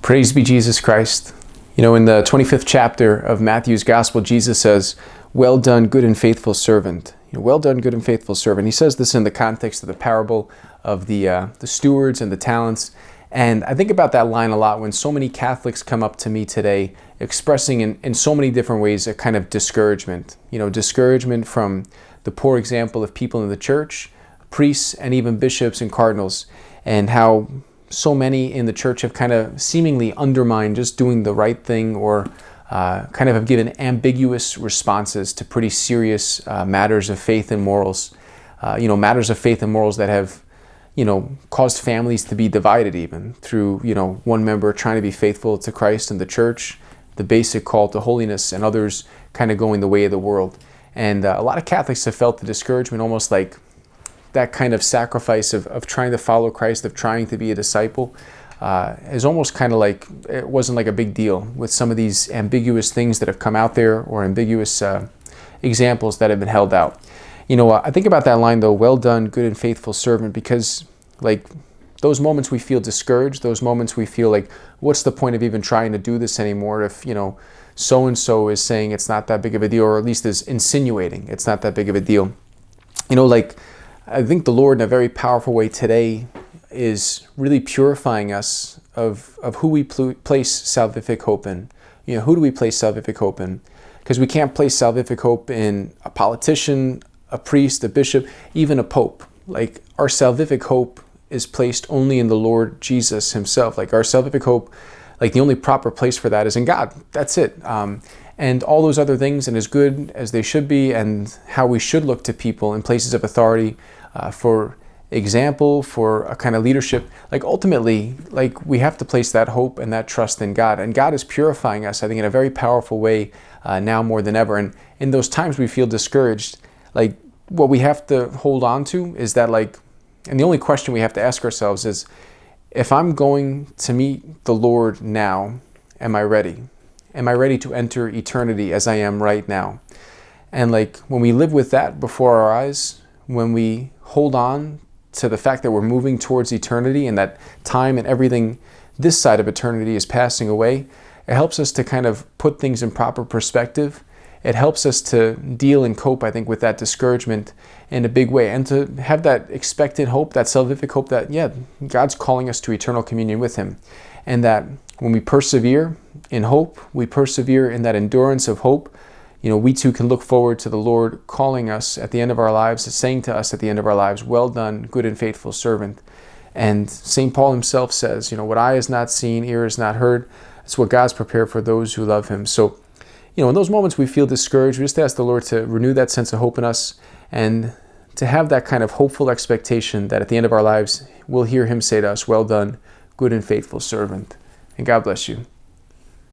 Praise be Jesus Christ. You know, in the 25th chapter of Matthew's Gospel, Jesus says, "Well done, good and faithful servant." Well done, good and faithful servant. He says this in the context of the parable of the stewards and the talents. And I think about that line a lot when so many Catholics come up to me today expressing in so many different ways a kind of discouragement. Discouragement from the poor example of people in the church, priests, and even bishops and cardinals, and how so many in the church have kind of seemingly undermined just doing the right thing, or kind of have given ambiguous responses to pretty serious matters of faith and morals. Matters of faith and morals that have, caused families to be divided even through, one member trying to be faithful to Christ and the church, the basic call to holiness, and others kind of going the way of the world. And a lot of Catholics have felt the discouragement almost like that kind of sacrifice of trying to follow Christ, of trying to be a disciple, is almost kind of like it wasn't like a big deal with some of these ambiguous things that have come out there, or ambiguous examples that have been held out. I think about that line though, "Well done, good and faithful servant," because like those moments we feel discouraged, those moments we feel like, what's the point of even trying to do this anymore if, so-and-so is saying it's not that big of a deal, or at least is insinuating it's not that big of a deal. I think the Lord in a very powerful way today is really purifying us of who we place salvific hope in. Who do we place salvific hope in? Because we can't place salvific hope in a politician, a priest, a bishop, even a pope. Like, our salvific hope is placed only in the Lord Jesus himself. Like, our salvific hope, like the only proper place for that is in God. That's it. And all those other things, and as good as they should be, and how we should look to people in places of authority for example, for a kind of leadership, like ultimately, like we have to place that hope and that trust in God. And God is purifying us, I think, in a very powerful way now more than ever. And in those times we feel discouraged, like what we have to hold on to is that, and the only question we have to ask ourselves is, if I'm going to meet the Lord now, am I ready? Am I ready to enter eternity as I am right now? And when we live with that before our eyes, when we hold on to the fact that we're moving towards eternity and that time and everything this side of eternity is passing away, it helps us to kind of put things in proper perspective. It helps us to deal and cope, I think, with that discouragement in a big way, and to have that expectant hope, that salvific hope that, God's calling us to eternal communion with him. And that when we persevere in hope, we persevere in that endurance of hope, we too can look forward to the Lord calling us at the end of our lives, saying to us at the end of our lives, "Well done, good and faithful servant." And St. Paul himself says, what eye has not seen, ear has not heard, it's what God's prepared for those who love him. So, in those moments we feel discouraged, we just ask the Lord to renew that sense of hope in us, and to have that kind of hopeful expectation that at the end of our lives, we'll hear him say to us, "Well done, good and faithful servant." And God bless you.